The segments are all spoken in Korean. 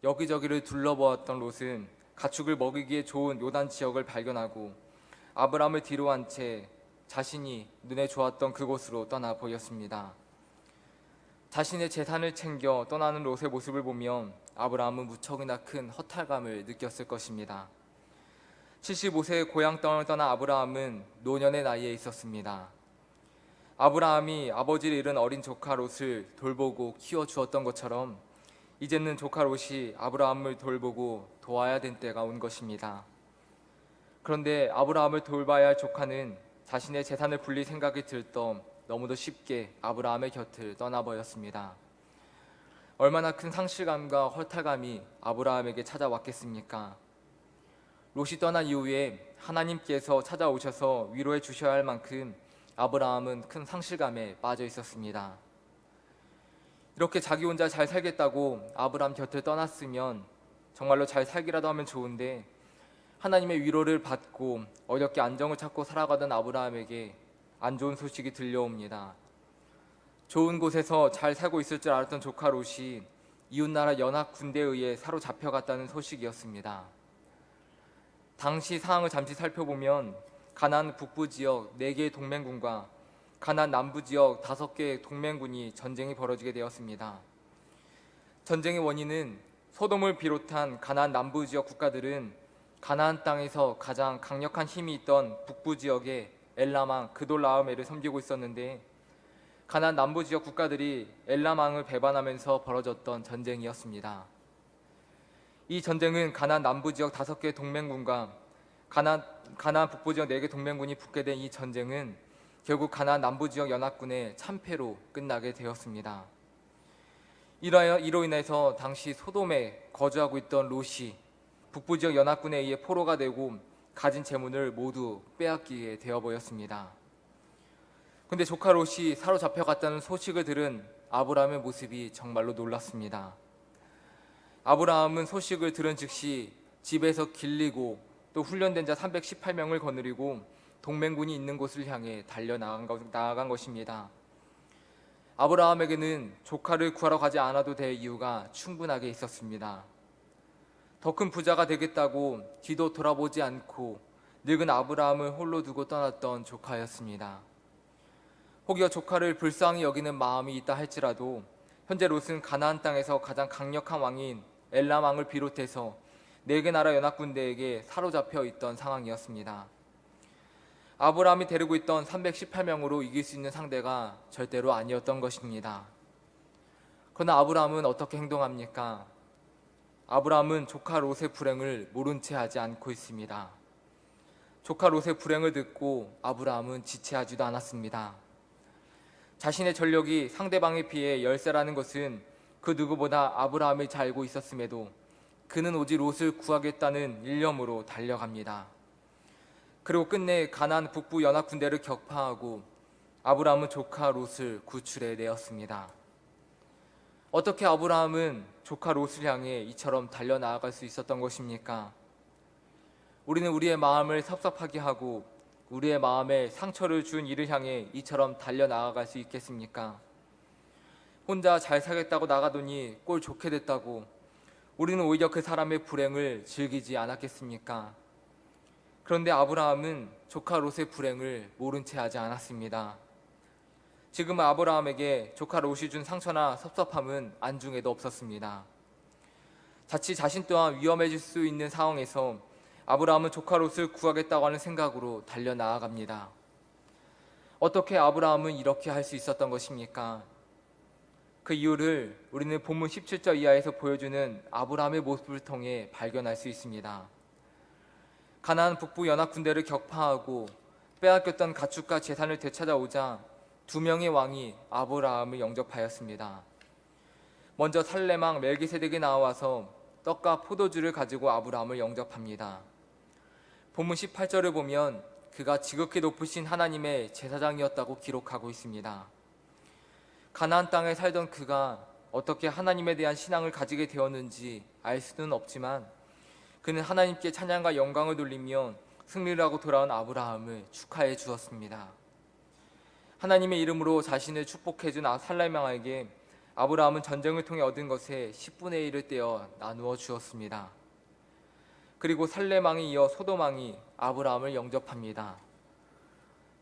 여기저기를 둘러보았던 롯은 가축을 먹이기에 좋은 요단 지역을 발견하고 아브라함을 뒤로 한 채 자신이 눈에 좋았던 그곳으로 떠나 보였습니다. 자신의 재산을 챙겨 떠나는 롯의 모습을 보면 아브라함은 무척이나 큰 허탈감을 느꼈을 것입니다. 75세의 고향 땅을 떠나 아브라함은 노년의 나이에 있었습니다. 아브라함이 아버지를 잃은 어린 조카 롯을 돌보고 키워주었던 것처럼 이제는 조카 롯이 아브라함을 돌보고 도와야 된 때가 온 것입니다. 그런데 아브라함을 돌봐야 할 조카는 자신의 재산을 불릴 생각이 들떠 너무도 쉽게 아브라함의 곁을 떠나버렸습니다. 얼마나 큰 상실감과 허탈감이 아브라함에게 찾아왔겠습니까? 롯이 떠난 이후에 하나님께서 찾아오셔서 위로해 주셔야 할 만큼 아브라함은 큰 상실감에 빠져 있었습니다. 이렇게 자기 혼자 잘 살겠다고 아브라함 곁을 떠났으면 정말로 잘 살기라도 하면 좋은데 하나님의 위로를 받고 어렵게 안정을 찾고 살아가던 아브라함에게 안 좋은 소식이 들려옵니다. 좋은 곳에서 잘 살고 있을 줄 알았던 조카 롯이 이웃나라 연합 군대에 의해 사로잡혀갔다는 소식이었습니다. 당시 상황을 잠시 살펴보면 가나안 북부 지역 4개의 동맹군과 가나안 남부 지역 5개의 동맹군이 전쟁이 벌어지게 되었습니다. 전쟁의 원인은 소돔을 비롯한 가나안 남부 지역 국가들은 가나안 땅에서 가장 강력한 힘이 있던 북부 지역의 엘람왕 그돌라오메를 섬기고 있었는데 가나안 남부 지역 국가들이 엘람왕을 배반하면서 벌어졌던 전쟁이었습니다. 이 전쟁은 가나안 남부 지역 5개 동맹군과 가나안 북부 지역 4개 동맹군이 붙게 된 이 전쟁은 결국 가나안 남부 지역 연합군의 참패로 끝나게 되었습니다. 이로 인해서 당시 소돔에 거주하고 있던 롯이 북부 지역 연합군에 의해 포로가 되고 가진 재물을 모두 빼앗기게 되어버렸습니다. 근데 조카 롯이 사로잡혀갔다는 소식을 들은 아브라함의 모습이 정말로 놀랐습니다. 아브라함은 소식을 들은 즉시 집에서 길리고 또 훈련된 자 318명을 거느리고 동맹군이 있는 곳을 향해 달려나간 것입니다. 아브라함에게는 조카를 구하러 가지 않아도 될 이유가 충분하게 있었습니다. 더 큰 부자가 되겠다고 뒤도 돌아보지 않고 늙은 아브라함을 홀로 두고 떠났던 조카였습니다. 혹여 조카를 불쌍히 여기는 마음이 있다 할지라도 현재 롯은 가나안 땅에서 가장 강력한 왕인 엘람 왕을 비롯해서 4개 나라 연합군대에게 사로잡혀 있던 상황이었습니다. 아브라함이 데리고 있던 318명으로 이길 수 있는 상대가 절대로 아니었던 것입니다. 그러나 아브라함은 어떻게 행동합니까? 아브라함은 조카 롯의 불행을 모른 채 하지 않고 있습니다. 조카 롯의 불행을 듣고 아브라함은 지체하지도 않았습니다. 자신의 전력이 상대방에 비해 열세라는 것은 그 누구보다 아브라함이 잘 알고 있었음에도 그는 오직 롯을 구하겠다는 일념으로 달려갑니다. 그리고 끝내 가나안 북부 연합 군대를 격파하고 아브라함은 조카 롯을 구출해 내었습니다. 어떻게 아브라함은 조카 롯을 향해 이처럼 달려나아갈 수 있었던 것입니까? 우리는 우리의 마음을 섭섭하게 하고 우리의 마음에 상처를 준 이를 향해 이처럼 달려나아갈 수 있겠습니까? 혼자 잘 살겠다고 나가더니 꼴 좋게 됐다고 우리는 오히려 그 사람의 불행을 즐기지 않았겠습니까? 그런데 아브라함은 조카 롯의 불행을 모른 채 하지 않았습니다. 지금 아브라함에게 조카 롯이 준 상처나 섭섭함은 안중에도 없었습니다. 자칫 자신 또한 위험해질 수 있는 상황에서 아브라함은 조카 롯을 구하겠다고 하는 생각으로 달려나아갑니다. 어떻게 아브라함은 이렇게 할 수 있었던 것입니까? 그 이유를 우리는 본문 17절 이하에서 보여주는 아브라함의 모습을 통해 발견할 수 있습니다. 가나안 북부 연합 군대를 격파하고 빼앗겼던 가축과 재산을 되찾아오자 2명의 왕이 아브라함을 영접하였습니다. 먼저 살렘왕 멜기세덱이 나와서 떡과 포도주를 가지고 아브라함을 영접합니다. 본문 18절을 보면 그가 지극히 높으신 하나님의 제사장이었다고 기록하고 있습니다. 가나안 땅에 살던 그가 어떻게 하나님에 대한 신앙을 가지게 되었는지 알 수는 없지만 그는 하나님께 찬양과 영광을 돌리며 승리를 하고 돌아온 아브라함을 축하해 주었습니다. 하나님의 이름으로 자신을 축복해 준 살렘왕에게 아브라함은 전쟁을 통해 얻은 것의 10분의 1을 떼어 나누어 주었습니다. 그리고 살렘 왕에 이어 소돔 왕이 아브라함을 영접합니다.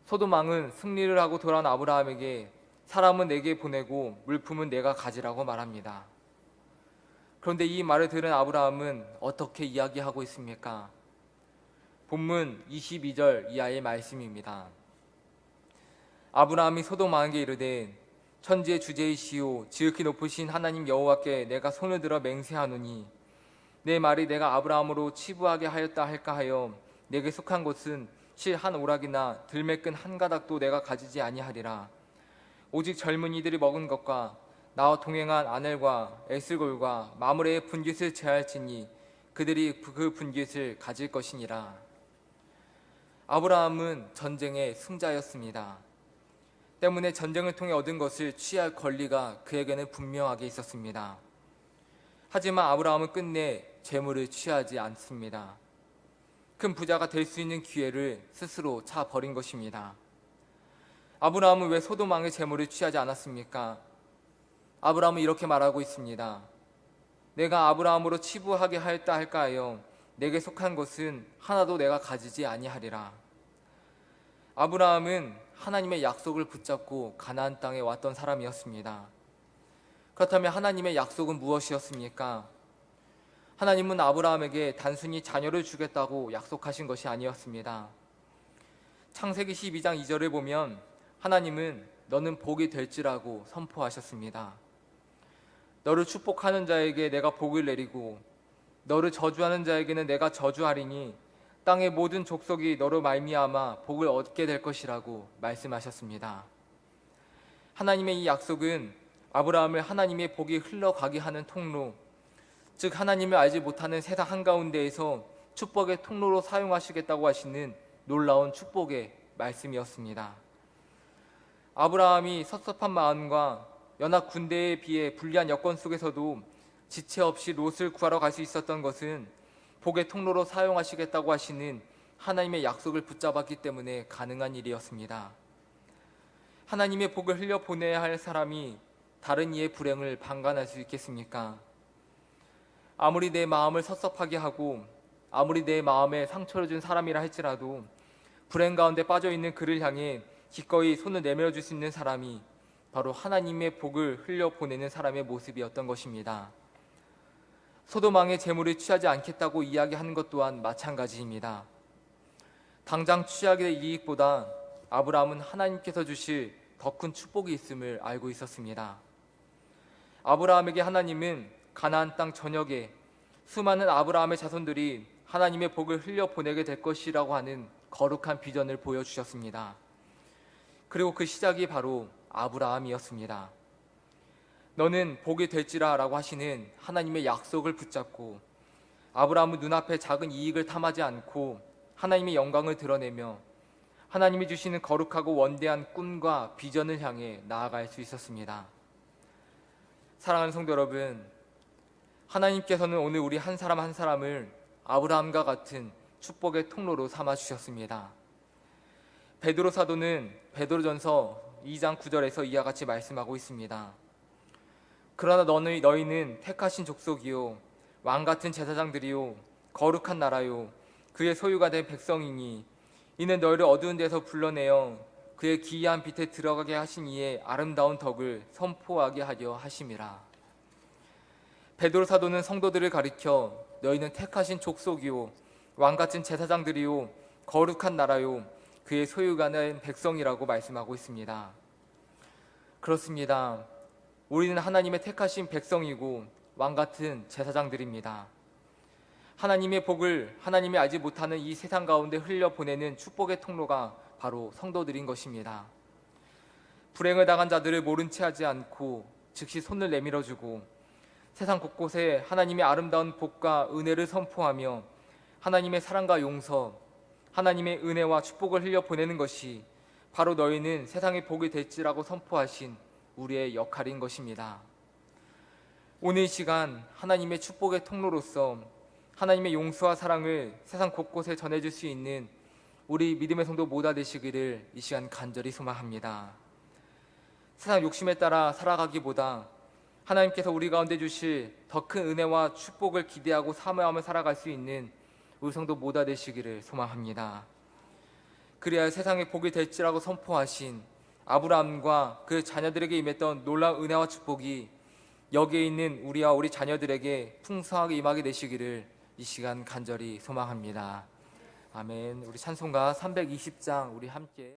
소돔 왕은 승리를 하고 돌아온 아브라함에게 사람은 내게 보내고 물품은 내가 가지라고 말합니다. 그런데 이 말을 들은 아브라함은 어떻게 이야기하고 있습니까? 본문 22절 이하의 말씀입니다. 아브라함이 소돔 왕에게 이르되 천지의 주제이시오 지극히 높으신 하나님 여호와께 내가 손을 들어 맹세하노니 내 말이 내가 아브라함으로 치부하게 하였다 할까 하여 내게 속한 것은 실 한 오락이나 들매끈 한 가닥도 내가 가지지 아니하리라. 오직 젊은이들이 먹은 것과 나와 동행한 아넬과 에스골과 마므레의 분깃을 제할지니 그들이 그 분깃을 가질 것이니라. 아브라함은 전쟁의 승자였습니다. 때문에 전쟁을 통해 얻은 것을 취할 권리가 그에게는 분명하게 있었습니다. 하지만 아브라함은 끝내 재물을 취하지 않습니다. 큰 부자가 될 수 있는 기회를 스스로 차버린 것입니다. 아브라함은 왜 소돔 왕의 재물을 취하지 않았습니까? 아브라함은 이렇게 말하고 있습니다. 내가 아브라함으로 치부하게 하였다 할까 하여 내게 속한 것은 하나도 내가 가지지 아니하리라. 아브라함은 하나님의 약속을 붙잡고 가나안 땅에 왔던 사람이었습니다. 그렇다면 하나님의 약속은 무엇이었습니까? 하나님은 아브라함에게 단순히 자녀를 주겠다고 약속하신 것이 아니었습니다. 창세기 12장 2절을 보면 하나님은 너는 복이 될지라고 선포하셨습니다. 너를 축복하는 자에게 내가 복을 내리고 너를 저주하는 자에게는 내가 저주하리니 땅의 모든 족속이 너로 말미암아 복을 얻게 될 것이라고 말씀하셨습니다. 하나님의 이 약속은 아브라함을 하나님의 복이 흘러가게 하는 통로, 즉 하나님을 알지 못하는 세상 한가운데에서 축복의 통로로 사용하시겠다고 하시는 놀라운 축복의 말씀이었습니다. 아브라함이 섭섭한 마음과 연합 군대에 비해 불리한 여건 속에서도 지체 없이 롯을 구하러 갈 수 있었던 것은 복의 통로로 사용하시겠다고 하시는 하나님의 약속을 붙잡았기 때문에 가능한 일이었습니다. 하나님의 복을 흘려보내야 할 사람이 다른 이의 불행을 방관할 수 있겠습니까? 아무리 내 마음을 섭섭하게 하고 아무리 내 마음에 상처를 준 사람이라 할지라도 불행 가운데 빠져있는 그를 향해 기꺼이 손을 내밀어 줄 수 있는 사람이 바로 하나님의 복을 흘려보내는 사람의 모습이었던 것입니다. 소돔 왕의 재물을 취하지 않겠다고 이야기하는 것 또한 마찬가지입니다. 당장 취하게 될 이익보다 아브라함은 하나님께서 주실 더 큰 축복이 있음을 알고 있었습니다. 아브라함에게 하나님은 가나안 땅 전역에 수많은 아브라함의 자손들이 하나님의 복을 흘려보내게 될 것이라고 하는 거룩한 비전을 보여주셨습니다. 그리고 그 시작이 바로 아브라함이었습니다. 너는 복이 될지라 라고 하시는 하나님의 약속을 붙잡고 아브라함은 눈앞에 작은 이익을 탐하지 않고 하나님의 영광을 드러내며 하나님이 주시는 거룩하고 원대한 꿈과 비전을 향해 나아갈 수 있었습니다. 사랑하는 성도 여러분, 하나님께서는 오늘 우리 한 사람 한 사람을 아브라함과 같은 축복의 통로로 삼아 주셨습니다. 베드로 사도는 베드로전서 2장 9절에서 이와 같이 말씀하고 있습니다. 그러나 너희는 택하신 족속이요 왕같은 제사장들이요 거룩한 나라요 그의 소유가 된 백성이니 이는 너희를 어두운 데서 불러내어 그의 기이한 빛에 들어가게 하신 이의 아름다운 덕을 선포하게 하려 하심이라. 베드로 사도는 성도들을 가리켜 너희는 택하신 족속이요 왕같은 제사장들이요 거룩한 나라요 그의 소유가 된 백성이라고 말씀하고 있습니다. 그렇습니다. 우리는 하나님의 택하신 백성이고 왕같은 제사장들입니다. 하나님의 복을 하나님이 알지 못하는 이 세상 가운데 흘려보내는 축복의 통로가 바로 성도들인 것입니다. 불행을 당한 자들을 모른 채 하지 않고 즉시 손을 내밀어주고 세상 곳곳에 하나님의 아름다운 복과 은혜를 선포하며 하나님의 사랑과 용서, 하나님의 은혜와 축복을 흘려보내는 것이 바로 너희는 세상의 복이 될지라고 선포하신 우리의 역할인 것입니다. 오늘 이 시간 하나님의 축복의 통로로서 하나님의 용서와 사랑을 세상 곳곳에 전해줄 수 있는 우리 믿음의 성도 모두 되시기를 이 시간 간절히 소망합니다. 세상 욕심에 따라 살아가기보다 하나님께서 우리 가운데 주실 더 큰 은혜와 축복을 기대하고 사모하며 살아갈 수 있는 우리 성도 모두 되시기를 소망합니다. 그래야 세상에 복이 될지라고 선포하신 아브라함과 그 자녀들에게 임했던 놀라운 은혜와 축복이 여기에 있는 우리와 우리 자녀들에게 풍성하게 임하게 되시기를 이 시간 간절히 소망합니다. 아멘. 우리 찬송가 320장 우리 함께